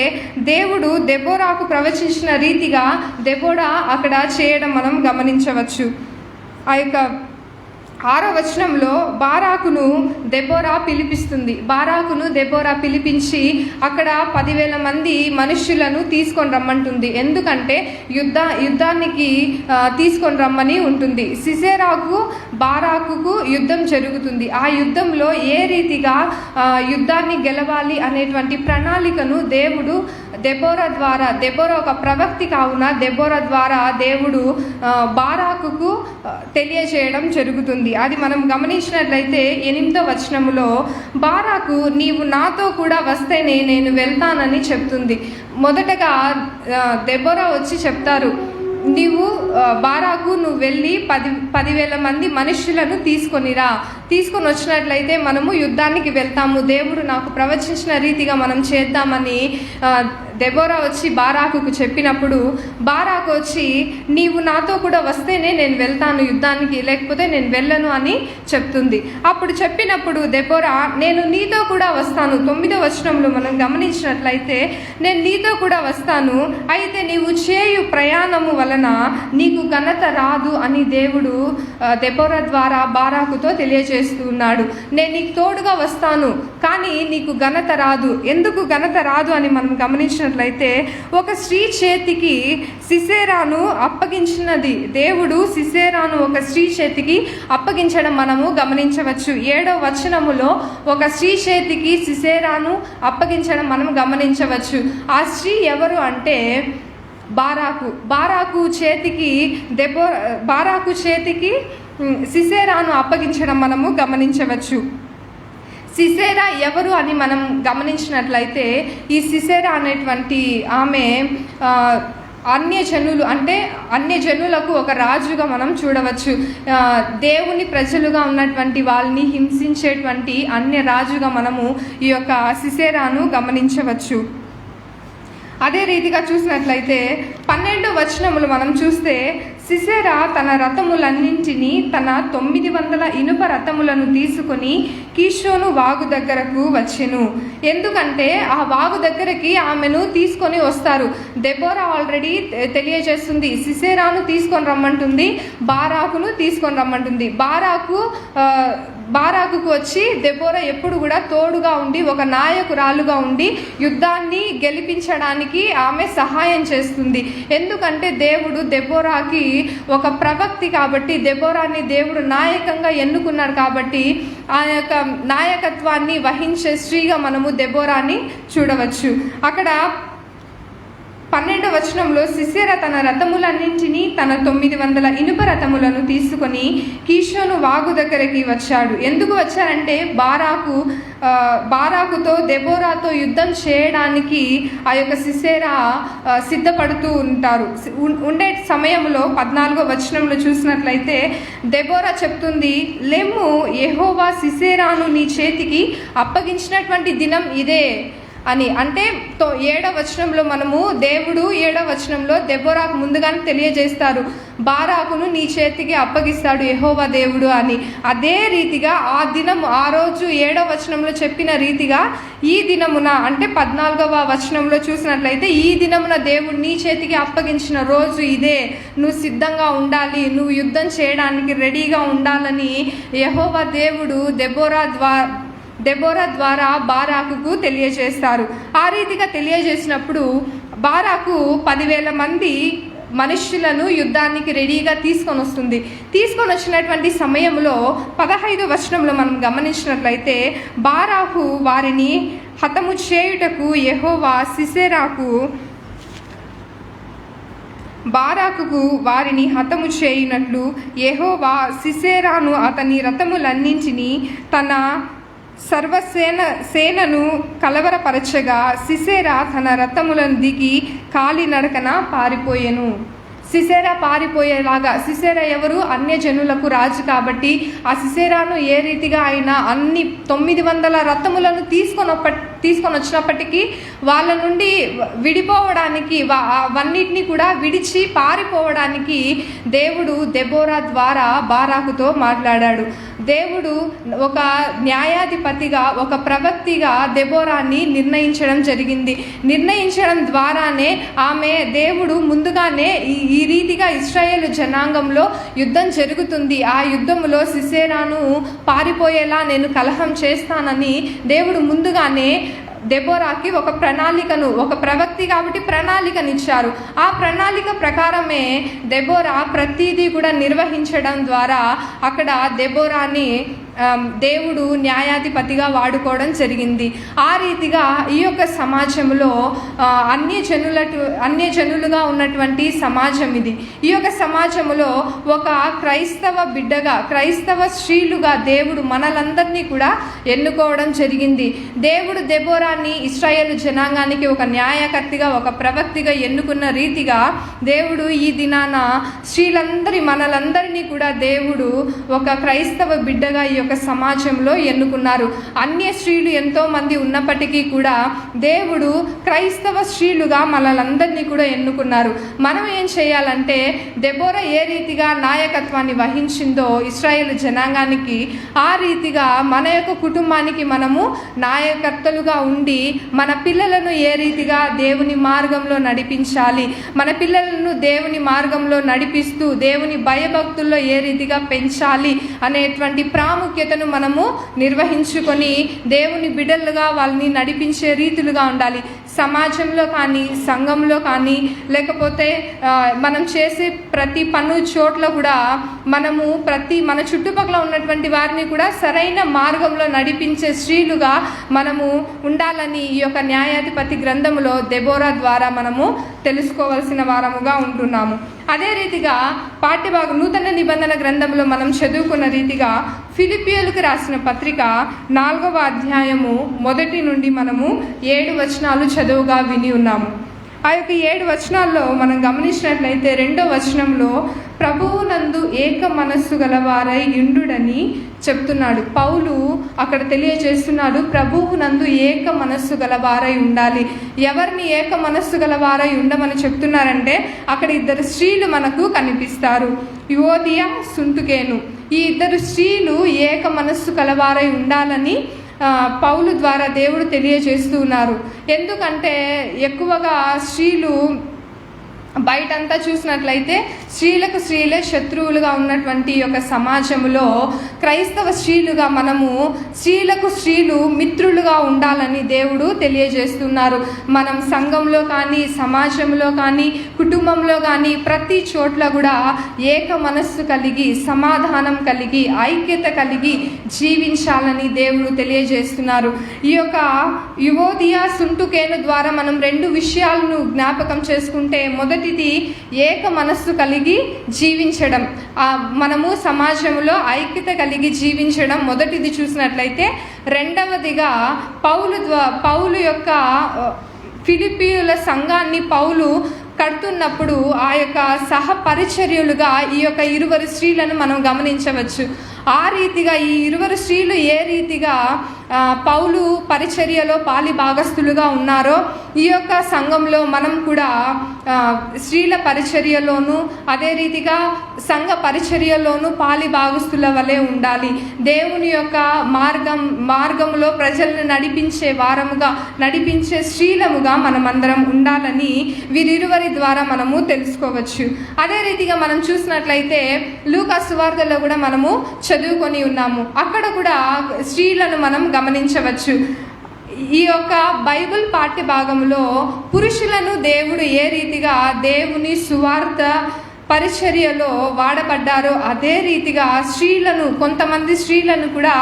దేవుడు దెబోరాకు ప్రవచించిన రీతిగా దెబోరా అక్కడ చేయడం మనం గమనించవచ్చు. ఆ యొక్క 6వ వచనంలో బారాకును దెబోరా పిలిపిస్తుంది. బారాకును దెబోరా పిలిపించి అక్కడ 10,000 మంది మనుష్యులను తీసుకొని రమ్మంటుంది. ఎందుకంటే యుద్ధానికి తీసుకొని రమ్మని ఉంటుంది. సిసెరాకు బారాకుకు యుద్ధం జరుగుతుంది. ఆ యుద్ధంలో ఏ రీతిగా యుద్ధాన్ని గెలవాలి అనేటువంటి ప్రణాళికను దేవుడు దెబోరా ఒక ప్రవక్తి కావున దెబోరా ద్వారా దేవుడు బారాకుకు తెలియజేయడం జరుగుతుంది. అది మనం గమనించినట్లయితే 8వ వచనములో బారాకు నీవు నాతో కూడా వస్తేనే నేను వెళ్తానని చెప్తుంది. మొదటగా దెబోరా వచ్చి చెప్తారు, బారాకు నువ్వు వెళ్ళి 10,000 మంది మనుష్యులను తీసుకొని వచ్చినట్లయితే మనము యుద్ధానికి వెళ్తాము, దేవుడు నాకు ప్రవచించిన రీతిగా మనం చేద్దామని దెబోరా వచ్చి బారాకుకు చెప్పినప్పుడు బారాకు వచ్చి నీవు నాతో కూడా వస్తేనే నేను వెళ్తాను యుద్ధానికి, లేకపోతే నేను వెళ్ళను అని చెప్తుంది. అప్పుడు చెప్పినప్పుడు దెబోరా నేను నీతో కూడా వస్తాను. 9వ వచనంలో మనం గమనించినట్లయితే నేను నీతో కూడా వస్తాను, అయితే నీవు చేయు ప్రయాణము వలన నీకు ఘనత రాదు అని దేవుడు దెబోరా ద్వారా బారాకుతో తెలియజేస్తూ ఉన్నాడు. నేను నీకు తోడుగా వస్తాను కానీ నీకు ఘనత రాదు. ఎందుకు ఘనత రాదు అని మనం గమనించినట్లయితే ఒక స్త్రీ చేతికి సిసెరాను అప్పగించినది దేవుడు. సిసెరాను ఒక స్త్రీ చేతికి అప్పగించడం మనము గమనించవచ్చు. 7వ వచనములో ఒక స్త్రీ చేతికి సిసెరాను అప్పగించడం మనం గమనించవచ్చు. ఆ స్త్రీ ఎవరు అంటే బారాకు చేతికి సిసెరాను అప్పగించడం మనము గమనించవచ్చు. సిసెరా ఎవరు అని మనం గమనించినట్లయితే ఈ సిసెరా అనేటువంటి ఆమె అన్యజనులకు ఒక రాజుగా మనం చూడవచ్చు. దేవుని ప్రజలుగా ఉన్నటువంటి వాళ్ళని హింసించేటువంటి అన్య రాజుగా మనము ఈ యొక్క సిసెరాను గమనించవచ్చు. అదే రీతిగా చూసినట్లయితే 12వ వచనములు మనం చూస్తే సిసెరా తన రథములన్నింటినీ తన 900 ఇనుప రథములను తీసుకొని కీషోను వాగు దగ్గరకు వచ్చెను. ఎందుకంటే ఆ వాగు దగ్గరికి ఆమెను తీసుకొని వస్తారు. దెబోరా ఆల్రెడీ తెలియజేస్తుంది, సిసెరాను తీసుకొని రమ్మంటుంది, బారాకును తీసుకొని రమ్మంటుంది. బారాకు బారాకుకు వచ్చి దెబోరా ఎప్పుడు కూడా తోడుగా ఉండి ఒక నాయకురాలుగా ఉండి యుద్ధాన్ని గెలిపించడానికి ఆమె సహాయం చేస్తుంది. ఎందుకంటే దేవుడు దెబోరాకి ఒక ప్రవక్తి కాబట్టి, దెబోరాని దేవుడు నాయకంగా ఎన్నుకున్నాడు కాబట్టి ఆ యొక్క నాయకత్వాన్ని వహించే స్త్రీగా మనము దెబోరాని చూడవచ్చు. అక్కడ 12వ వచనంలో సిసెరా తన రథములన్నింటినీ తన 900 ఇనుప రథములను తీసుకొని కీషోను వాగు దగ్గరికి వచ్చాడు. ఎందుకు వచ్చారంటే బారాకుతో దెబోరాతో యుద్ధం చేయడానికి ఆ యొక్క సిసెరా సిద్ధపడుతూ ఉండే సమయంలో 14వ వచనంలో చూసినట్లయితే దెబోరా చెప్తుంది, లెమ్ము, యెహోవా సిసెరాను నీ చేతికి అప్పగించినటువంటి దినం ఇదే అని. అంటే 7వ వచనంలో మనము దేవుడు 7వ వచనంలో దెబోరాకు ముందుగానే తెలియజేస్తారు, బారాకును నీ చేతికి అప్పగిస్తాడు యెహోవా దేవుడు అని. అదే రీతిగా ఆ రోజు 7వ వచనంలో చెప్పిన రీతిగా ఈ దినమున అంటే 14వ వచనంలో చూసినట్లయితే ఈ దినమున దేవుడు నీ చేతికి అప్పగించిన రోజు ఇదే, నువ్వు సిద్ధంగా ఉండాలి, నువ్వు యుద్ధం చేయడానికి రెడీగా ఉండాలని యెహోవా దేవుడు దెబోరా ద్వారా బారాకుకు తెలియజేస్తారు. ఆ రీతిగా తెలియజేసినప్పుడు బారాకు 10,000 మంది మనుష్యులను యుద్ధానికి రెడీగా తీసుకొని వచ్చినటువంటి సమయంలో 15వ వచనంలో మనం గమనించినట్లయితే బారాకు వారిని హతము చేయుటకు యెహోవా బారాకుకు వారిని హతము చేయునట్లు యెహోవా సిసెరాను అతని రథములన్నింటినీ తన సేనను కలవరపరచగా సిసెరా తన రథములను దిగి కాలినడకన పారిపోయెను. సిసెరా పారిపోయేలాగా, సిసెరా ఎవరు? అన్యజనులకు రాజు కాబట్టి ఆ సిసెరాను ఏ రీతిగా అయినా అన్ని 900 రథములను తీసుకొని వచ్చినప్పటికీ వాళ్ళ నుండి విడిపోవడానికి, అవన్నిటిని కూడా విడిచి పారిపోవడానికి దేవుడు దెబోరా ద్వారా బారాకుతో మాట్లాడాడు. దేవుడు ఒక న్యాయాధిపతిగా, ఒక ప్రవక్తిగా దెబోరాని నిర్ణయించడం ద్వారానే దేవుడు ముందుగానే ఈ రీతిగా ఇశ్రాయేలు జనాంగంలో యుద్ధం జరుగుతుంది, ఆ యుద్ధములో సిసెరాను పారిపోయేలా నేను కలహం చేస్తానని దేవుడు ముందుగానే దెబోరాకి ఒక ప్రవక్తి కాబట్టి ప్రణాళికనిచ్చారు. ఆ ప్రణాళిక ప్రకారమే దెబోరా ప్రతిదీ కూడా నిర్వహించడం ద్వారా అక్కడ దెబోరాని దేవుడు న్యాయాధిపతిగా వాడుకోవడం జరిగింది. ఆ రీతిగా ఈ యొక్క సమాజంలో అన్యజనులుగా ఉన్నటువంటి సమాజం ఇది. ఈ యొక్క సమాజంలో ఒక క్రైస్తవ స్త్రీలుగా దేవుడు మనలందరినీ కూడా ఎన్నుకోవడం జరిగింది. దేవుడు దెబోరాని ఇశ్రాయేలు జనాంగానికి ఒక న్యాయకర్తిగా, ఒక ప్రవక్తిగా ఎన్నుకున్న రీతిగా దేవుడు ఈ దినాన మనలందరినీ కూడా దేవుడు ఒక క్రైస్తవ బిడ్డగా ఈ యొక్క సమాజంలో ఎన్నుకున్నారు. అన్య స్త్రీలు ఎంతో మంది ఉన్నప్పటికీ కూడా దేవుడు క్రైస్తవ స్త్రీలుగా మనలందరినీ కూడా ఎన్నుకున్నారు. మనం ఏం చేయాలంటే దెబోరా ఏ రీతిగా నాయకత్వాన్ని వహించిందో ఇశ్రాయేలు జనాంగానికి, ఆ రీతిగా మన యొక్క కుటుంబానికి మనము నాయకర్తలుగా ఉండి మన పిల్లలను ఏ రీతిగా దేవుని మార్గంలో నడిపించాలి, మన పిల్లలను దేవుని మార్గంలో నడిపిస్తూ దేవుని భయభక్తుల్లో ఏ రీతిగా పెంచాలి అనేటువంటి ప్రాముఖ్యతను మనము నిర్వహించుకొని దేవుని బిడ్డలుగా వాళ్ళని నడిపించే రీతులుగా ఉండాలి. సమాజంలో కానీ, సంఘంలో కానీ, లేకపోతే మనం చేసే ప్రతి చోట్ల కూడా మనము మన చుట్టుపక్కల ఉన్నటువంటి వారిని కూడా సరైన మార్గంలో నడిపించే స్త్రీలుగా మనము ఉండాలని ఈ యొక్క న్యాయాధిపతి గ్రంథములో దెబోరా ద్వారా మనము తెలుసుకోవాల్సిన వారముగా ఉంటున్నాము. అదే రీతిగా పాఠ్యభాగం నూతన నిబంధన గ్రంథంలో మనం చదువుకున్న రీతిగా ఫిలిప్పీయులకు రాసిన పత్రిక 4వ అధ్యాయము 1 నుండి మనము 7 వచనాలు చదువుగా విని ఉన్నాము. ఆ యొక్క 7 వచనాల్లో మనం గమనించినట్లయితే 2వ వచనంలో ప్రభువునందు ఏక మనస్సు గలవారై ఇండుడని చెప్తున్నాడు. పౌలు అక్కడ తెలియజేస్తున్నాడు, ప్రభువునందు ఏక మనస్సు గలవారై ఉండాలి. ఎవరిని ఏక మనస్సు గలవారై ఉండమని చెప్తున్నారంటే అక్కడ 2 స్త్రీలు మనకు కనిపిస్తారు, యువోదియా, సుంటుకేను. ఈ 2 స్త్రీలు ఏక మనస్సు కలవారై ఉండాలని పౌలు ద్వారా దేవుడు తెలియజేస్తూ ఉన్నారు. ఎందుకంటే ఎక్కువగా స్త్రీలు బయటంతా చూసినట్లయితే స్త్రీలకు స్త్రీలే శత్రువులుగా ఉన్నటువంటి ఒక సమాజంలో క్రైస్తవ స్త్రీలుగా మనము స్త్రీలకు స్త్రీలు మిత్రులుగా ఉండాలని దేవుడు తెలియజేస్తున్నారు. మనం సంఘంలో కానీ, సమాజంలో కానీ, కుటుంబంలో కానీ ప్రతి చోట్ల కూడా ఏక మనస్సు కలిగి, సమాధానం కలిగి, ఐక్యత కలిగి జీవించాలని దేవుడు తెలియజేస్తున్నారు. ఈ యొక్క యువోదియా సుంటుకేను ద్వారా మనం 2 విషయాలను జ్ఞాపకం చేసుకుంటే, మొదటిది ఏక మనస్సు కలిగి జీవించడం, మనము సమాజంలో ఐక్యత కలిగి జీవించడం మొదటిది చూసినట్లయితే, రెండవదిగా పౌలు యొక్క ఫిలిప్పీయుల సంఘాన్ని పౌలు కడుతున్నప్పుడు ఆ యొక్క సహపరిచర్యలుగా ఈ యొక్క 20 స్త్రీలను మనం గమనించవచ్చు. ఆ రీతిగా ఈ 20 స్త్రీలు ఏ రీతిగా పౌలు పరిచర్యలో పాలి భాగస్థులుగా ఉన్నారో, ఈ యొక్క సంఘంలో మనం కూడా స్త్రీల పరిచర్యలోను అదే రీతిగా సంఘ పరిచర్యలోను పాలి భాగస్థుల వలె ఉండాలి. దేవుని యొక్క మార్గంలో ప్రజలను నడిపించే వారముగా, నడిపించే స్త్రీలముగా మనమందరం ఉండాలని వీరిరువరి ద్వారా మనము తెలుసుకోవచ్చు. అదే రీతిగా మనం చూసినట్లయితే లూకా సువార్తలో కూడా మనము చదువుకొని ఉన్నాము. అక్కడ కూడా స్త్రీలను మనం గమనించవచ్చు. ఈ యొక్క బైబిల్ పాఠ్య భాగంలో పురుషులను దేవుడు ఏ రీతిగా దేవుని సువార్త పరిచర్యలో వాడబడ్డారో, అదే రీతిగా కొంతమంది స్త్రీలను కూడా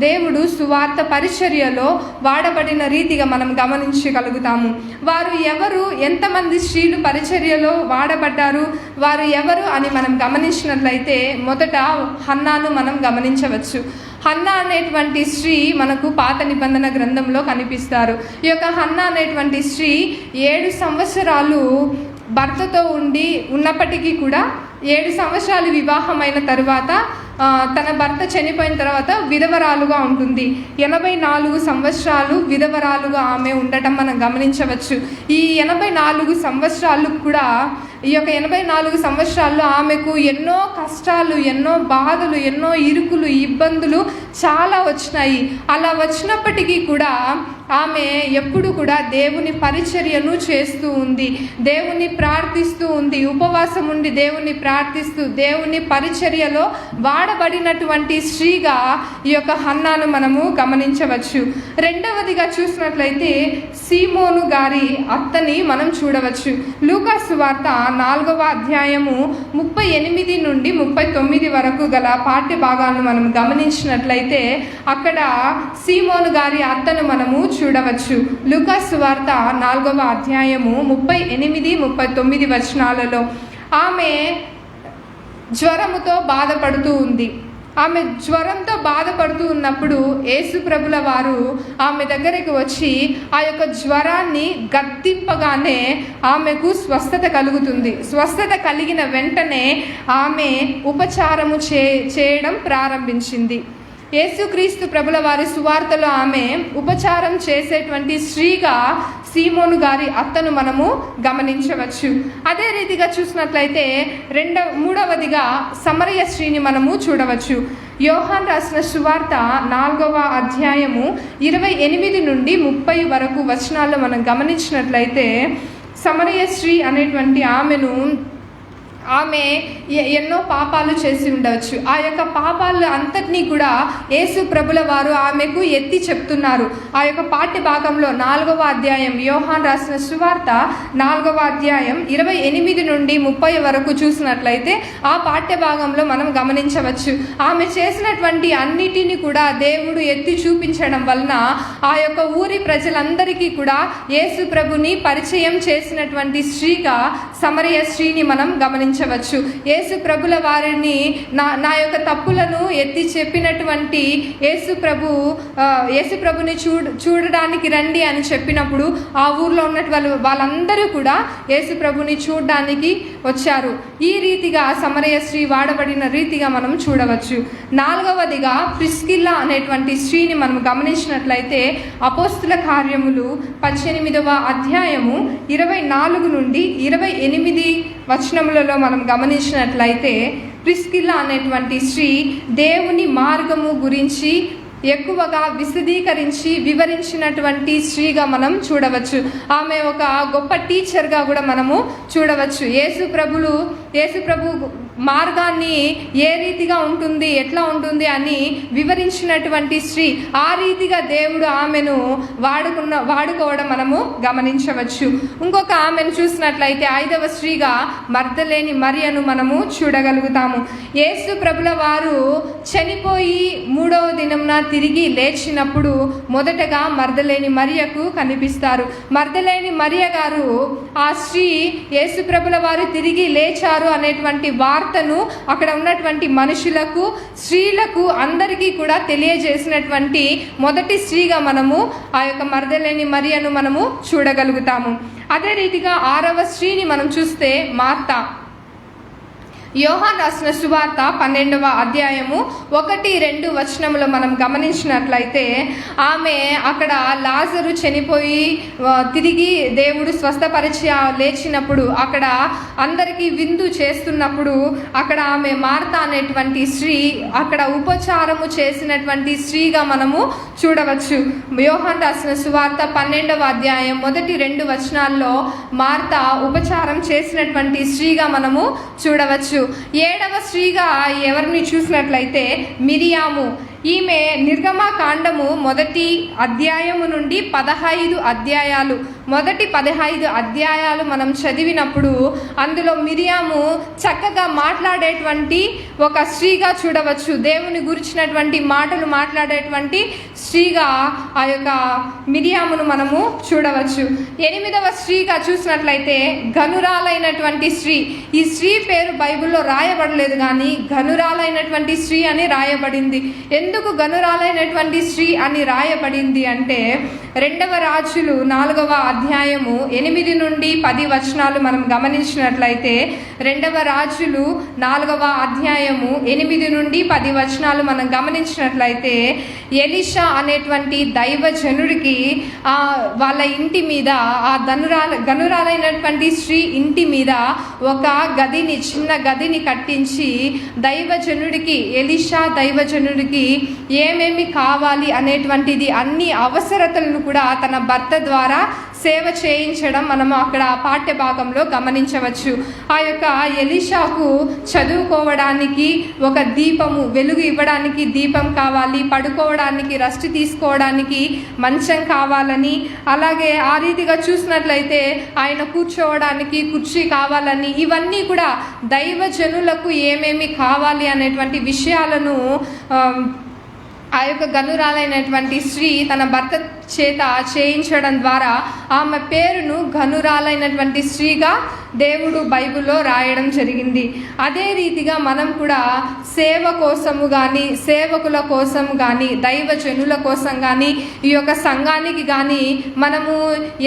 దేవుడు సువార్త పరిచర్యలో వాడబడిన రీతిగా మనం గమనించగలుగుతాము. వారు ఎవరు, ఎంతమంది స్త్రీలు పరిచర్యలో వాడబడ్డారు, వారు ఎవరు అని మనం గమనించినట్లయితే మొదట హన్నాను మనం గమనించవచ్చు. హన్నా అనేటువంటి స్త్రీ మనకు పాత నిబంధన గ్రంథంలో కనిపిస్తారు. ఈ యొక్క హన్నా అనేటువంటి స్త్రీ 7 సంవత్సరాలు భర్తతో ఉన్నప్పటికీ కూడా 7 సంవత్సరాలు వివాహమైన తర్వాత తన భర్త చనిపోయిన తర్వాత విధవరాలుగా ఉంటుంది. 84 సంవత్సరాలు విధవరాలుగా ఆమె ఉండటం మనం గమనించవచ్చు. ఈ 84 సంవత్సరాలు కూడా, ఈ యొక్క 84 సంవత్సరాల్లో ఆమెకు ఎన్నో కష్టాలు, ఎన్నో బాధలు, ఎన్నో ఇరుకులు, ఇబ్బందులు చాలా వచ్చినాయి. అలా వచ్చినప్పటికీ కూడా ఆమె ఎప్పుడు కూడా దేవుని పరిచర్యను చేస్తూ ఉంది, దేవుని ప్రార్థిస్తూ ఉంది, ఉపవాసం ఉండి దేవుని ప్రార్థిస్తూ దేవుని పరిచర్యలో వాడబడినటువంటి స్త్రీగా ఈ యొక్క హన్నాను మనము గమనించవచ్చు. రెండవదిగా చూసినట్లయితే సీమోను గారి అత్తని మనం చూడవచ్చు. లూకా సువార్త 4వ అధ్యాయము 38 నుండి 39 వరకు గల పాఠ్య భాగాలను మనం గమనించినట్లయితే అక్కడ సీమోను గారి అత్తను మనము చూడవచ్చు. లూకా సువార్త 4వ అధ్యాయము 38, 39 వచనాలలో ఆమె జ్వరముతో బాధపడుతూ ఉంది. ఆమె జ్వరంతో బాధపడుతూ ఉన్నప్పుడు యేసు ప్రభుల వారు ఆమె దగ్గరికి వచ్చి ఆ యొక్క జ్వరాన్ని గద్దింపగానే ఆమెకు స్వస్థత కలుగుతుంది. స్వస్థత కలిగిన వెంటనే ఆమె ఉపచారము చేయడం ప్రారంభించింది. యేసుక్రీస్తు ప్రభుల వారి సువార్తలో ఆమె ఉపచారం చేసేటువంటి స్త్రీగా సీమోను గారి అత్తను మనము గమనించవచ్చు. అదే రీతిగా చూసినట్లయితే మూడవదిగా సమరయ స్త్రీని మనము చూడవచ్చు. యోహాన్ రాసిన సువార్త 4వ అధ్యాయము 28 నుండి 30 వరకు వచనాల్లో మనం గమనించినట్లయితే సమరయ స్త్రీ అనేటువంటి ఆమె ఎన్నో పాపాలు చేసి ఉండవచ్చు. ఆ యొక్క పాపాలు అంతటినీ కూడా యేసు ప్రభుల వారు ఆమెకు ఎత్తి చెప్తున్నారు. ఆ యొక్క పాఠ్య భాగంలో 4వ అధ్యాయం, యోహాన్ రాసిన సువార్త 4వ అధ్యాయం 28 నుండి 30 వరకు చూసినట్లయితే ఆ పాఠ్య భాగంలో మనం గమనించవచ్చు. ఆమె చేసినటువంటి అన్నిటిని కూడా దేవుడు ఎత్తి చూపించడం వలన ఆ యొక్క ఊరి ప్రజలందరికీ కూడా యేసు ప్రభుని పరిచయం చేసినటువంటి స్త్రీగా సమరయ స్త్రీని మనం గమనించవచ్చు. యేసు ప్రభుల వారిని నా యొక్క తప్పులను ఎత్తి చెప్పినటువంటి యేసు ప్రభుని చూడడానికి రండి అని చెప్పినప్పుడు ఆ ఊర్లో ఉన్నటువంటి వాళ్ళందరూ కూడా యేసు ప్రభుని చూడడానికి వచ్చారు. ఈ రీతిగా సమరయ స్త్రీ వాడబడిన రీతిగా మనం చూడవచ్చు. 4వదిగా ప్రిస్కిల్లా అనేటువంటి స్త్రీని మనం గమనించినట్లయితే అపోస్తుల కార్యములు 18వ అధ్యాయము 24 నుండి 28 వచనములలో మనం గమనించినట్లయితే ప్రిస్కిల్లా అనేటువంటి స్త్రీ దేవుని మార్గము గురించి ఎక్కువగా విశదీకరించి వివరించినటువంటి స్త్రీగా మనం చూడవచ్చు. ఆమె ఒక గొప్ప టీచర్గా కూడా మనము చూడవచ్చు. యేసు ప్రభు మార్గాన్ని ఏ రీతిగా ఉంటుంది, ఎట్లా ఉంటుంది అని వివరించినటువంటి స్త్రీ. ఆ రీతిగా దేవుడు ఆమెను వాడుకోవడం మనము గమనించవచ్చు. ఇంకొక ఆమెను చూసినట్లయితే 5వ స్త్రీగా మగ్దలేని మరియను మనము చూడగలుగుతాము. యేసు ప్రభుల వారు చనిపోయి 3వ దినమున తిరిగి లేచినప్పుడు మొదటగా మగ్దలేని మరియకు కనిపిస్తారు. మగ్దలేని మరియ గారు ఆ స్త్రీ యేసు ప్రభుల వారు తిరిగి లేచారు అనేటువంటి వార్తను అక్కడ ఉన్నటువంటి మనుషులకు, స్త్రీలకు అందరికీ కూడా తెలియజేసినటువంటి మొదటి స్త్రీగా మనము ఆ యొక్క మగ్దలేని మరియను మనము చూడగలుగుతాము. అదే రీతిగా 6వ స్త్రీని మనం చూస్తే మార్తా. యోహాను రాసిన సువార్త 12వ అధ్యాయము 1-2 వచనములో మనం గమనించినట్లయితే ఆమె అక్కడ లాజరు చనిపోయి తిరిగి దేవుడు స్వస్థపరిచి లేచినప్పుడు అక్కడ అందరికీ విందు చేస్తున్నప్పుడు అక్కడ ఆమె మార్తా అనేటువంటి స్త్రీ అక్కడ ఉపచారము చేసినటువంటి స్త్రీగా మనము చూడవచ్చు. యోహాను రాసిన సువార్త 12వ అధ్యాయం 1-2 వచనాల్లో మార్తా ఉపచారం చేసినటువంటి స్త్రీగా మనము చూడవచ్చు. 7వ స్త్రీగా ఎవరిని చూసినట్లయితే మిరియాము. ఈమె నిర్గమకాండము 1వ అధ్యాయము నుండి 15 అధ్యాయాలు, మొదటి 15 అధ్యాయాలు మనం చదివినప్పుడు అందులో మిరియాము చక్కగా మాట్లాడేటువంటి ఒక స్త్రీగా చూడవచ్చు. దేవుని గురించినటువంటి మాటలు మాట్లాడేటువంటి స్త్రీగా ఆ యొక్క మిరియామును మనము చూడవచ్చు. 8వ స్త్రీగా చూసినట్లయితే ఘనురాలైనటువంటి స్త్రీ. ఈ స్త్రీ పేరు బైబిల్లో రాయబడలేదు, కానీ ఘనురాలైనటువంటి స్త్రీ అని రాయబడింది. ఎందుకు ఘనురాలైనటువంటి స్త్రీ అని రాయబడింది అంటే 2వ రాజులు 4వ అధ్యాయము 8-10 వచనాలు మనం గమనించినట్లయితే 2వ రాజులు 4వ అధ్యాయము 8-10 వచనాలు మనం గమనించినట్లయితే ఎలీషా అనేటువంటి దైవజనుడికి వాళ్ళ ఇంటి మీద ఆ ఘనురాలైనటువంటి స్త్రీ ఇంటి మీద ఒక గదిని, చిన్న గదిని కట్టించి దైవజనుడికి, ఎలీషా దైవజనుడికి ఏమేమి కావాలి అనేటువంటిది అన్ని అవసరతలను కూడా తన భర్త ద్వారా సేవ చేయించడం మనము అక్కడ పాఠ్య భాగంలో గమనించవచ్చు. ఆ యొక్క ఎలీషాకు చదువుకోవడానికి ఒక దీపము, వెలుగు ఇవ్వడానికి దీపం కావాలి, పడుకోవడానికి, రెస్ట్ తీసుకోవడానికి మంచం కావాలని, అలాగే ఆ రీతిగా చూసినట్లయితే ఆయన కూర్చోవడానికి కుర్చీ కావాలని, ఇవన్నీ కూడా దైవజనులకు ఏమేమి కావాలి అనేటువంటి విషయాలను ఆ యొక్క ఘనురాలైనటువంటి స్త్రీ తన భర్త చేత చేయించడం ద్వారా ఆమె పేరును ఘనురాలైనటువంటి స్త్రీగా దేవుడు బైబిల్లో రాయడం జరిగింది. అదే రీతిగా మనం కూడా సేవ కోసము కానీ, సేవకుల కోసం కానీ, దైవజనుల కోసం కానీ, ఈ యొక్క సంఘానికి కానీ మనము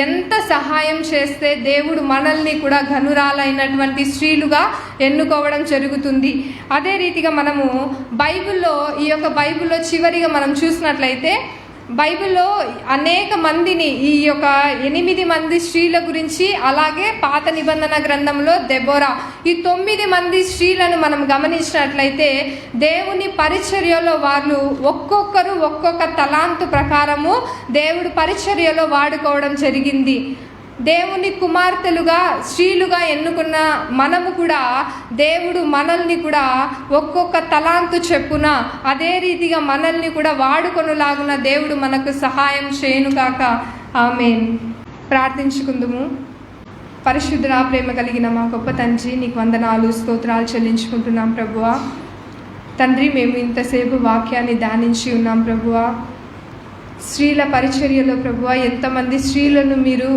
ఎంత సహాయం చేస్తే దేవుడు మనల్ని కూడా ఘనురాలైనటువంటి స్త్రీలుగా ఎన్నుకోవడం జరుగుతుంది. అదే రీతిగా మనము బైబిల్లో, ఈ యొక్క బైబిల్లో చివరిగా మనం చూసినట్లయితే బైబిల్లో అనేక మందిని, ఈ యొక్క 8 మంది స్త్రీల గురించి, అలాగే పాత నిబంధన గ్రంథంలో దెబోరా, ఈ 9 మంది స్త్రీలను మనం గమనించినట్లయితే దేవుని పరిచర్యలో వాళ్ళు ఒక్కొక్కరు ఒక్కొక్క తలాంతు ప్రకారము దేవుడు పరిచర్యలో వాడుకోవడం జరిగింది. దేవుని కుమార్తెలుగా, స్త్రీలుగా ఎన్నుకున్న మనము కూడా దేవుడు మనల్ని కూడా ఒక్కొక్క తలాంతు చెప్పున అదే రీతిగా మనల్ని కూడా వాడుకొనులాగున దేవుడు మనకు సహాయం చేయనుగాక. ఆమేన్. ప్రార్థించుకుందుము. పరిశుద్ధ ప్రేమ కలిగిన మా గొప్ప తండ్రి, నీకు వందనాలు, స్తోత్రాలు చెల్లించుకుంటున్నాం ప్రభువా. తండ్రి, మేము ఇంతసేపు వాక్యాన్ని ధ్యానించి ఉన్నాం ప్రభువా. స్త్రీల పరిచర్యలో ప్రభువా ఎంతమంది స్త్రీలను మీరు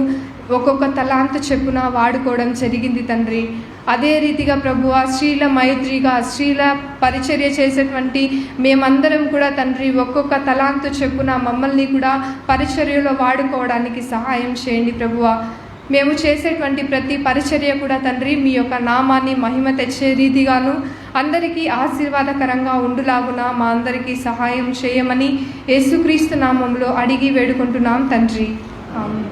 ఒక్కొక్క తలాంతు చెప్పున వాడుకోవడం జరిగింది తండ్రి. అదే రీతిగా ప్రభువా స్త్రీల మైత్రిగా, స్త్రీల పరిచర్య చేసేటువంటి మేమందరం కూడా తండ్రి ఒక్కొక్క తలాంతు చెప్పున మమ్మల్ని కూడా పరిచర్యలో వాడుకోవడానికి సహాయం చేయండి ప్రభువా. మేము చేసేటువంటి ప్రతి పరిచర్య కూడా తండ్రి మీ యొక్క నామాన్ని మహిమ తెచ్చే రీతిగాను, అందరికీ ఆశీర్వాదకరంగా ఉండులాగున మా అందరికీ సహాయం చేయమని యేసుక్రీస్తు నామంలో అడిగి వేడుకుంటున్నాం తండ్రి. ఆమేన్.